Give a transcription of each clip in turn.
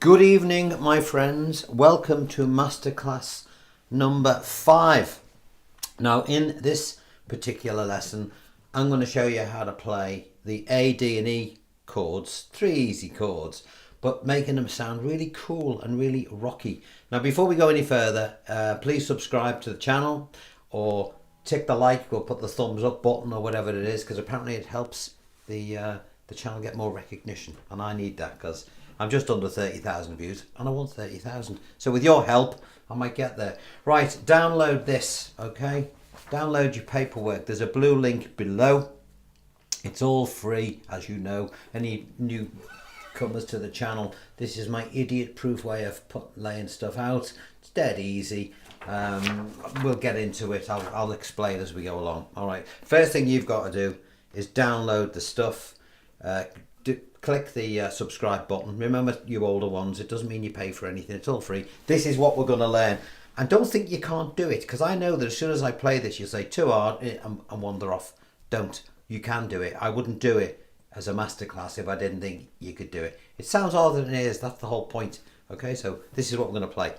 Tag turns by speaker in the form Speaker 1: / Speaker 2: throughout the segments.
Speaker 1: Good evening, my friends. Welcome to Masterclass number 5. Now, in this particular lesson, I'm going to show you how to play the A, D and E chords, 3 easy chords, but making them sound really cool and really rocky. Now, before we go any further, please subscribe to the channel or tick the like or put the thumbs up button or whatever it is, because apparently it helps the channel get more recognition, and I need that because I'm just under 30,000 views and I want 30,000. So with your help, I might get there. Right, download this, okay? Download your paperwork. There's a blue link below. It's all free, as you know. Any newcomers to the channel, this is my idiot-proof way of laying stuff out. It's dead easy. We'll get into it. I'll explain as we go along. All right. First thing you've got to do is download the stuff. Click the subscribe button. Remember, you older ones, it doesn't mean you pay for anything. It's all free. This is what we're going to learn. And don't think you can't do it, because I know that as soon as I play this, you say too hard and wander off. Don't. You can do it. I wouldn't do it as a masterclass if I didn't think you could do it. It sounds harder than it is. That's the whole point. Okay, so this is what we're going to play.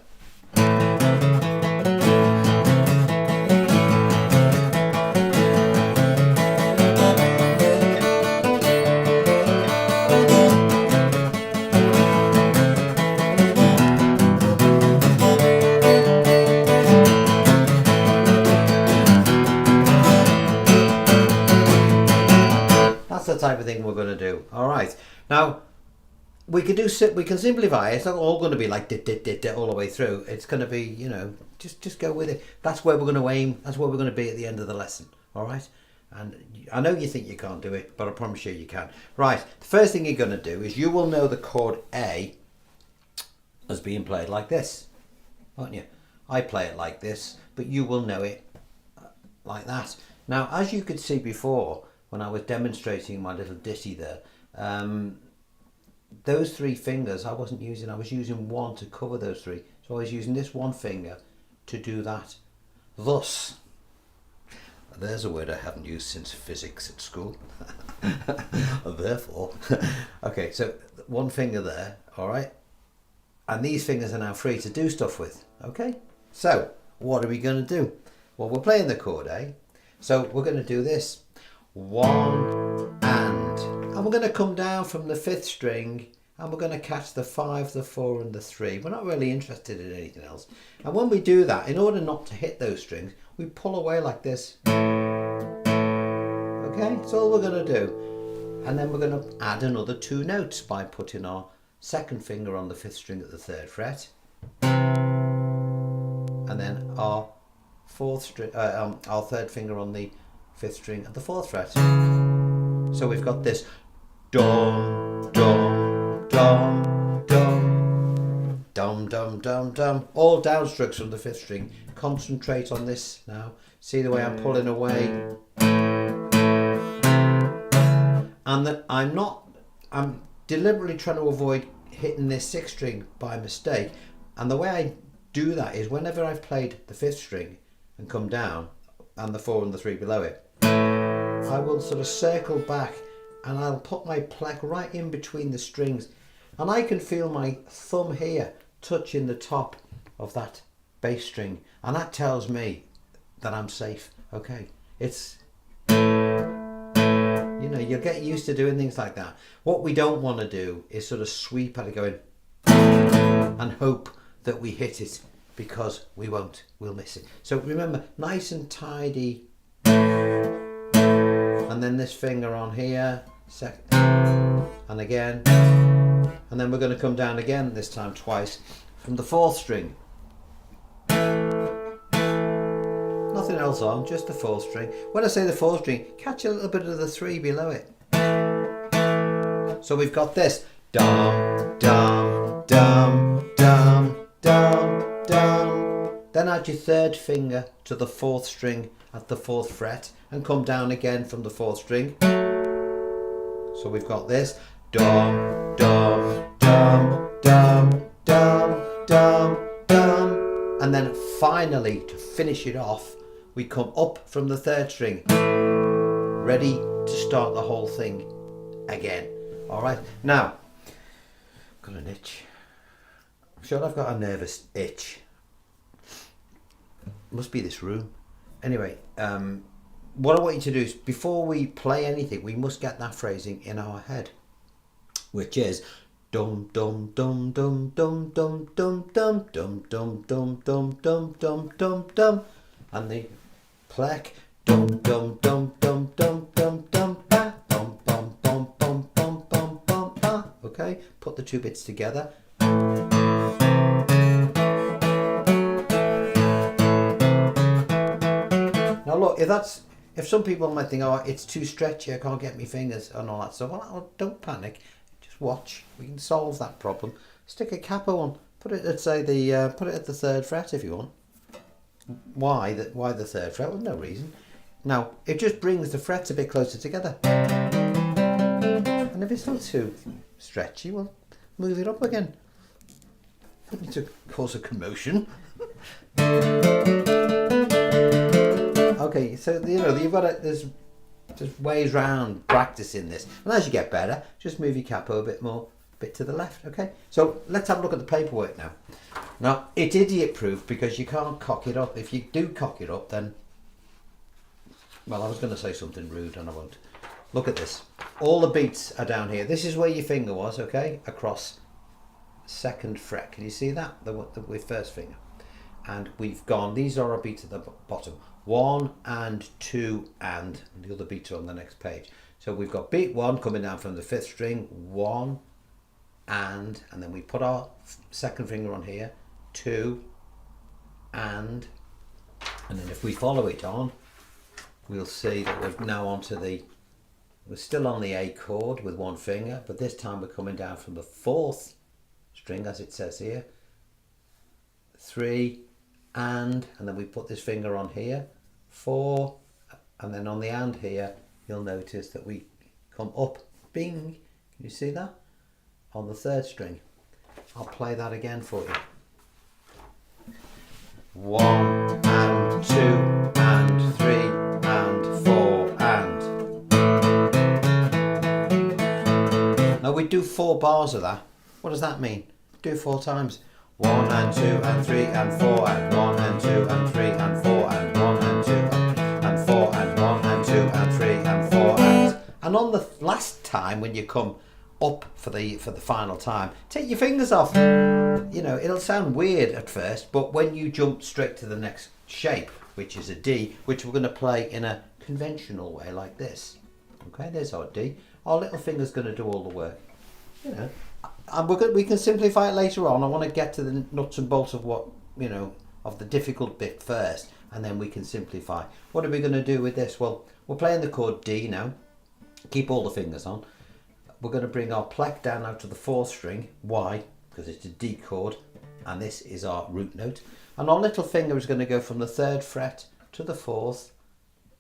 Speaker 1: The type of thing we're going to do. All right, now we can simplify it. It's not all going to be like dit, dit, dit, dit all the way through. It's going to be, you know, just go with it. That's where we're going to aim. That's where we're going to be at the end of the lesson. All right, and I know you think you can't do it, but I promise you can. Right, the first thing you're going to do is you will know the chord A as being played like this, won't you? I play it like this, but you will know it like that. Now, as you could see before, when I was demonstrating my little ditty there, those 3 fingers I wasn't using. I was using one to cover those 3. So I was using this one finger to do that. Thus, there's a word I haven't used since physics at school. Therefore, okay, so one finger there, all right? And these fingers are now free to do stuff with, okay? So, what are we going to do? Well, we're playing the chord A, so we're going to do this. 1 and we're going to come down from the 5th string and we're going to catch the 5, the 4 and the 3. We're not really interested in anything else. And when we do that, in order not to hit those strings, we pull away like this. Okay, that's all we're going to do. And then we're going to add another 2 notes by putting our 2nd finger on the 5th string at the 3rd fret, and then our 4th string, our 3rd finger on the 5th string at the 4th fret. So we've got this dum dum dum dum dum dum dum dum, all downstrokes from the 5th string. Concentrate on this now. See the way I'm pulling away, and that I'm deliberately trying to avoid hitting this 6th string by mistake. And the way I do that is whenever I've played the 5th string and come down, and the 4 and the 3 below it, I will sort of circle back and I'll put my pluck right in between the strings, and I can feel my thumb here touching the top of that bass string, and that tells me that I'm safe. Okay, it's, you know, you'll get used to doing things like that. What we don't want to do is sort of sweep at it going and hope that we hit it, because we won't, we'll miss it. So remember, nice and tidy. And then this finger on here, and again, and then we're going to come down again, this time twice, from the 4th string. Nothing else on, just the 4th string. When I say the 4th string, catch a little bit of the 3 below it. So we've got this dum dum dum dum dum dum. Then add your 3rd finger to the 4th string at the 4th fret and come down again from the 4th string. So we've got this dum dum dum dum dum dum dum, and then finally, to finish it off, we come up from the 3rd string, ready to start the whole thing again. All right, now got an itch. sure I've got a nervous itch. Must be this room. Anyway, what I want you to do is, before we play anything, we must get that phrasing in our head, which is dum dum dum dum dum dum dum dum dum dum dum dum dum dum dum dum, and the plec dum dum dum dum dum dum dum ba bum bum bum bum bum bum bum ba. Okay, put the two bits together. Now look, if some people might think, oh, it's too stretchy, I can't get my fingers and all that stuff. Well, don't panic. Just watch. We can solve that problem. Stick a capo on. Put it at, say, put it at the 3rd fret if you want. Why the 3rd fret? Well, no reason. Now, it just brings the frets a bit closer together. And if it's not too stretchy, well, move it up again. Don't need to cause a commotion. Okay, so you've got there's ways round practicing this, and as you get better, just move your capo a bit to the left. Okay, so let's have a look at the paperwork now. Now, it's idiot proof because you can't cock it up. If you do cock it up, then, well, I was going to say something rude and I won't. Look at this. All the beats are down here. This is where your finger was, okay, across 2nd fret. Can you see that? The 1st finger. And we've gone, these are our beats at the bottom. 1 and 2 and the other beats are on the next page. So we've got beat 1 coming down from the 5th string, 1 and then we put our 2nd finger on here, 2 and then if we follow it on, we'll see that we're now we're still on the A chord with 1 finger, but this time we're coming down from the 4th string, as it says here, 3 and then we put this finger on here, 4, and then on the and here you'll notice that we come up, bing, can you see that? On the 3rd string. I'll play that again for you. 1 and 2 and 3 and 4 and. Now we do 4 bars of that. What does that mean? Do 4 times. 1 and 2 and 3 and 4 and 1 and 2 and 3 and 4 and 1 and 2 and 4 and 1 and 2 and 3 and 4 and on the last time when you come up for the final time, take your fingers off. You know, it'll sound weird at first, but when you jump straight to the next shape, which is a D, which we're going to play in a conventional way like this. Okay, there's our D. Our little finger's going to do all the work. You know. And we can simplify it later on. I want to get to the nuts and bolts of what, of the difficult bit first, and then we can simplify. What are we going to do with this? Well, we're playing the chord D now. Keep all the fingers on. We're going to bring our plec down now to the 4th string. Why? Because it's a D chord, and this is our root note. And our little finger is going to go from the 3rd fret to the 4th.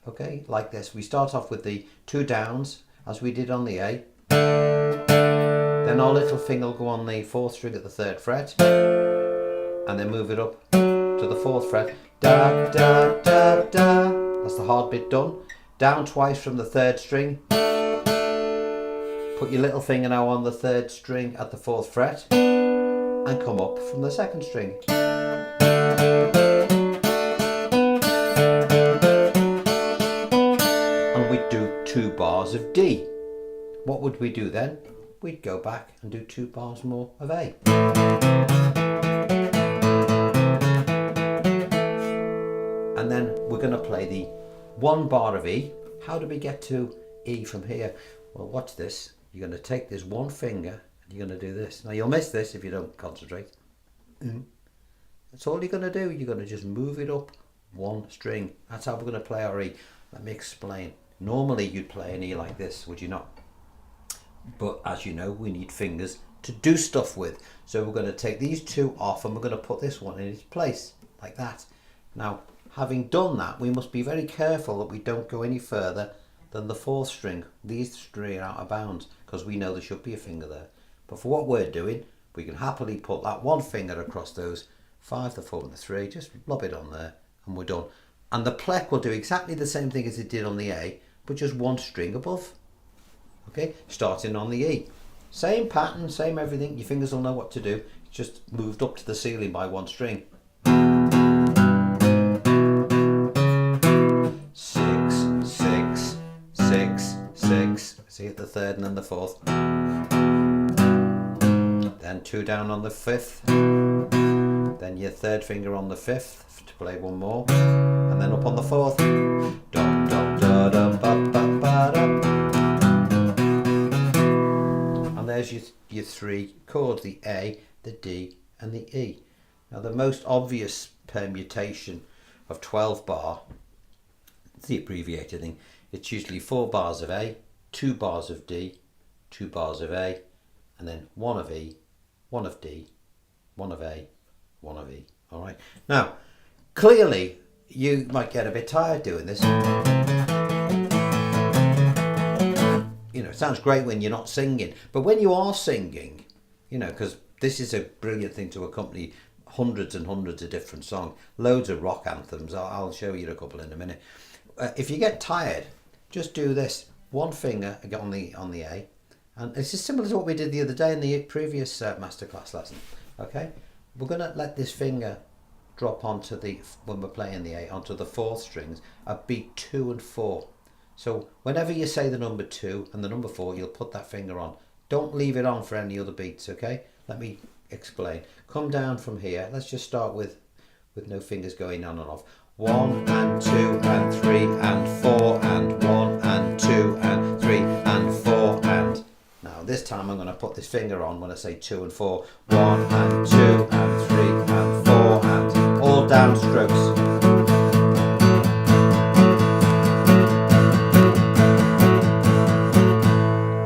Speaker 1: Okay, like this. We start off with the 2 downs, as we did on the A. Then our little finger will go on the 4th string at the 3rd fret, and then move it up to the 4th fret. Da, da, da, da. That's the hard bit done. Down twice from the 3rd string. Put your little finger now on the 3rd string at the 4th fret, and come up from the 2nd string. And we do 2 bars of D. What would we do then? We'd go back and do 2 bars more of A. And then we're going to play the 1 bar of E. How do we get to E from here? Well, watch this. You're going to take this 1 finger and you're going to do this. Now you'll miss this if you don't concentrate. That's all you're going to do. You're going to just move it up 1 string. That's how we're going to play our E. Let me explain. Normally you'd play an E like this, would you not? But as you know, we need fingers to do stuff with. So we're going to take these 2 off and we're going to put this one in its place, like that. Now, having done that, we must be very careful that we don't go any further than the 4th string. These 3 are out of bounds because we know there should be a finger there. But for what we're doing, we can happily put that 1 finger across those 5, the 4 and the 3, just lob it on there and we're done. And the plec will do exactly the same thing as it did on the A, but just 1 string above. Okay, starting on the E. Same pattern, same everything, your fingers will know what to do. just moved up to the ceiling by one string. 6, 6, 6, 6. See at the third and then the fourth. Then 2 down on the fifth. Then your third finger on the fifth to play one more, and then up on the fourth. Dum, dum, da, dum, ba, ba, ba, dum. And there's your 3 chords, the A, the D and the E. Now the most obvious permutation of 12 bar, it's the abbreviated thing, it's usually 4 bars of A, 2 bars of D, 2 bars of A, and then 1 of E, 1 of D, 1 of A, 1 of E. All right. Now, clearly, you might get a bit tired doing this. You know, it sounds great when you're not singing, but when you are singing, you know, because this is a brilliant thing to accompany hundreds and hundreds of different songs, loads of rock anthems. I'll show you a couple in a minute. If you get tired, just do this. One finger on the A, and it's just similar to what we did the other day in the previous masterclass lesson. Okay, we're going to let this finger drop onto when we're playing the A, onto the 4th strings at beat 2 and 4. So whenever you say the number 2 and the number 4, you'll put that finger on. Don't leave it on for any other beats. Okay, let me explain. Come down from here. Let's just start with no fingers going on and off. 1 and 2 and 3 and 4 and 1 and 2 and 3 and 4 and. Now this time I'm going to put this finger on when I say 2 and 4. 1 and 2 and 3 and 4 and all down strokes.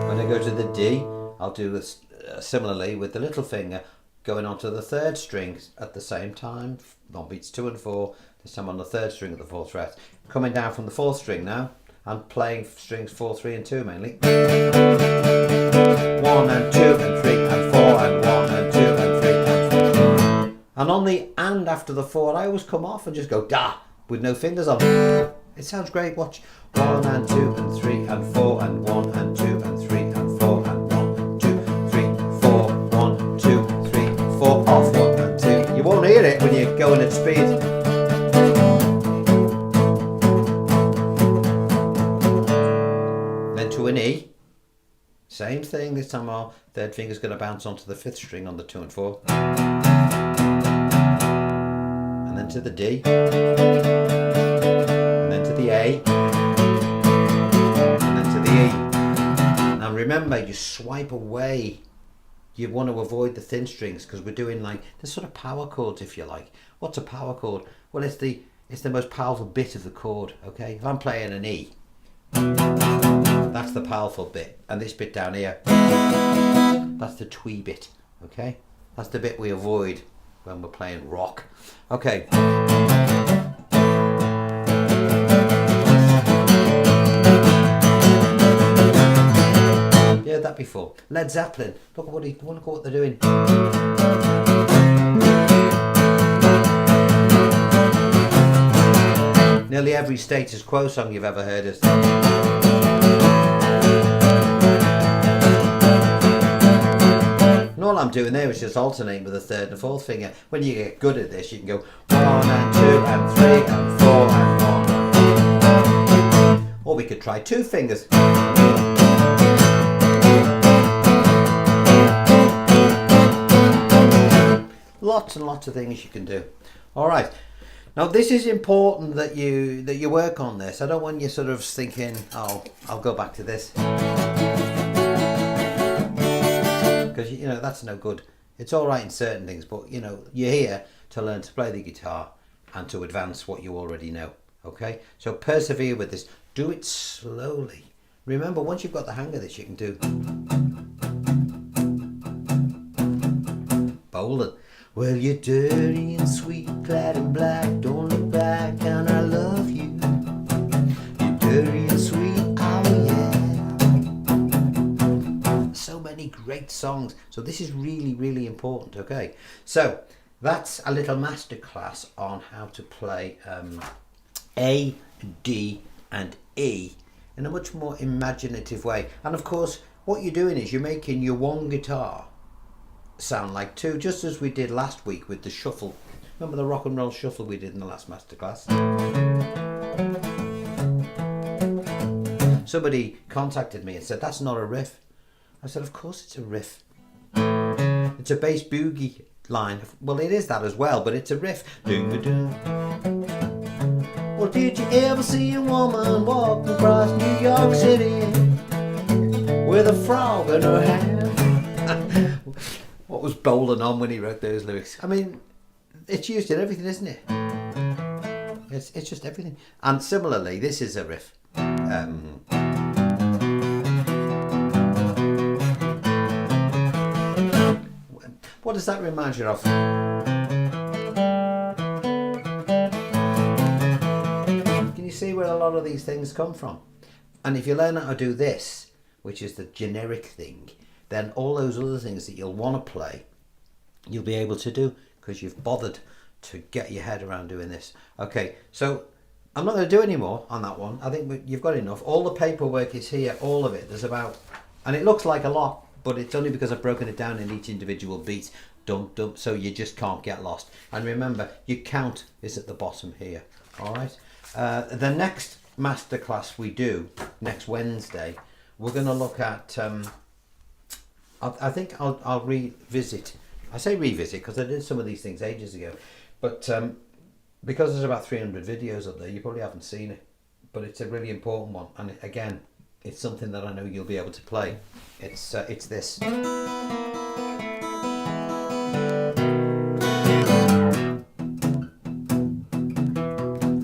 Speaker 1: When I go to the D, I'll do this similarly with the little finger going onto the 3rd string at the same time. On beats 2 and 4. This time on the 3rd string of the 4th fret. Coming down from the 4th string now. I'm playing strings 4, 3 and 2 mainly. 1 and 2 and 3 and 4 and 1 and 2 and 3 and 4. And on the and after the 4, I always come off and just go da with no fingers on. It sounds great. Watch. 1 and 2 and 3 and 4 and 1 and 2 and 3 and 4 and 1, 2, 3, 4, 1, 2, 3, 4, off 1 and 2. You won't hear it when you're going at speed. To an E, same thing. This time our 3rd finger is going to bounce onto the 5th string on the 2 and 4, and then to the D, and then to the A, and then to the E. Now remember, you swipe away. You want to avoid the thin strings because we're doing like the sort of power chords, if you like. What's a power chord? Well, it's the most powerful bit of the chord. Okay, if I'm playing an E, that's the powerful bit, and this bit down here, that's the twee bit. Okay, that's the bit we avoid when we're playing rock. Okay. You heard that before. Led Zeppelin. Look at what they're doing. Nearly every Status Quo song you've ever heard is. And all I'm doing there is just alternating with the 3rd and 4th finger. When you get good at this, you can go 1 and 2 and 3 and 4 and 1. Or we could try 2 fingers. Lots and lots of things you can do. All right. Now this is important that you work on this. I don't want you sort of thinking, oh, I'll go back to this. Because, you know, that's no good. It's all right in certain things, but, you know, you're here to learn to play the guitar and to advance what you already know. Okay? So persevere with this. Do it slowly. Remember, once you've got the hang of this, you can do bowling. Well, you're dirty and sweet, clad in black, don't look back, and I love you. You're dirty and sweet, oh yeah. So many great songs. So this is really, really important, okay? So that's a little masterclass on how to play A, D, and E in a much more imaginative way. And of course, what you're doing is you're making your one guitar sound like too, just as we did last week with the shuffle. Remember the rock and roll shuffle we did in the last masterclass? Somebody contacted me and said, that's not a riff. I said, of course it's a riff. It's a bass boogie line. Well, it is that as well, but it's a riff. Well, did you ever see a woman walk across New York City with a frog in her hand? What was Bolan on when he wrote those lyrics? I mean, it's used in everything, isn't it? It's just everything. And similarly, this is a riff. What does that remind you of? Can you see where a lot of these things come from? And if you learn how to do this, which is the generic thing, then all those other things that you'll want to play, you'll be able to do because you've bothered to get your head around doing this. Okay, so I'm not going to do any more on that one. I think you've got enough. All the paperwork is here, all of it. There's about, and it looks like a lot, but it's only because I've broken it down in each individual beat. Dump, dump, so you just can't get lost. And remember, your count is at the bottom here. All right. The next masterclass we do next Wednesday, we're going to look at. I think I'll revisit. I say revisit because I did some of these things ages ago, but because there's about 300 videos up there, you probably haven't seen it. But it's a really important one, and again, it's something that I know you'll be able to play. It's this. Now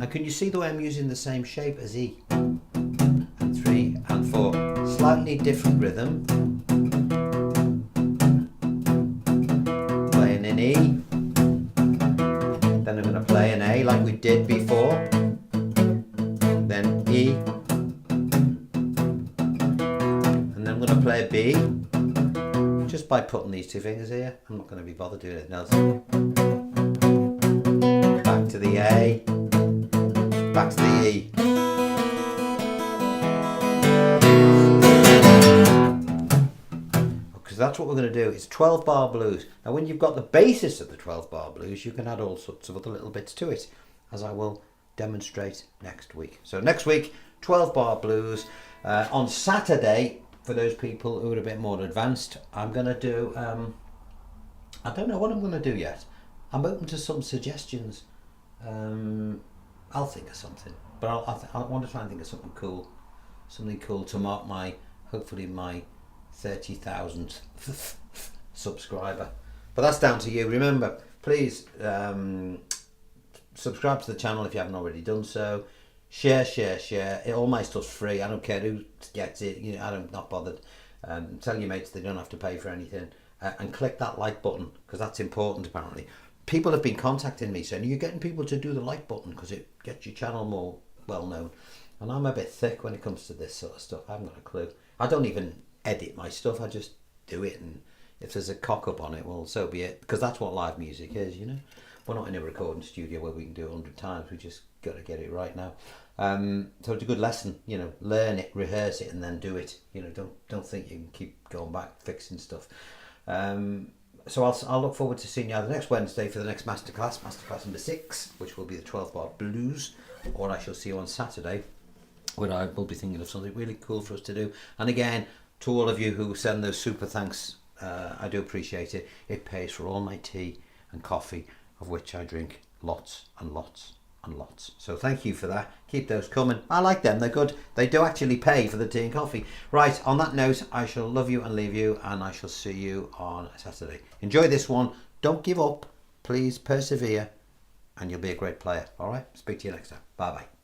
Speaker 1: can you see the way I'm using the same shape as E? And 3 and 4. Slightly different rhythm. Playing in E. Then I'm going to play an A like we did before. Then E. Play a B just by putting these two fingers here. I'm not going to be bothered doing anything else. Back to the A, back to the E. Because that's what we're going to do. It's 12 bar blues. Now when you've got the basis of the 12 bar blues, you can add all sorts of other little bits to it, as I will demonstrate next week. So next week, 12 bar blues. On Saturday, for those people who are a bit more advanced, I'm going to do, I don't know what I'm going to do yet. I'm open to some suggestions. I'll think of something, but I want to try and think of something cool to mark hopefully my 30,000th subscriber. But that's down to you. Remember, please subscribe to the channel if you haven't already done so. Share. All my stuff's free. I don't care who gets it. You know, I'm not bothered. Tell your mates they don't have to pay for anything. And click that like button because that's important. Apparently, people have been contacting me saying you're getting people to do the like button because it gets your channel more well known. And I'm a bit thick when it comes to this sort of stuff. I haven't got a clue. I don't even edit my stuff. I just do it. And if there's a cock up on it, well, so be it. Because that's what live music is. You know, we're not in a recording studio where we can do it 100 times. We just got to get it right now. So it's a good lesson, you know, learn it, rehearse it and then do it. You know, don't think you can keep going back fixing stuff. So I'll look forward to seeing you either next Wednesday for the next masterclass number 6, which will be the 12 bar blues, or I shall see you on Saturday where I will be thinking of something really cool for us to do. And again, to all of you who send those super thanks, I do appreciate it. It pays for all my tea and coffee, of which I drink lots and lots and lots. So thank you for that. Keep those coming. I like them. They're good. They do actually pay for the tea and coffee. Right, on that note, I shall love you and leave you, and I shall see you on Saturday. Enjoy this one. Don't give up. Please persevere, and you'll be a great player. All right? Speak to you next time. Bye-bye.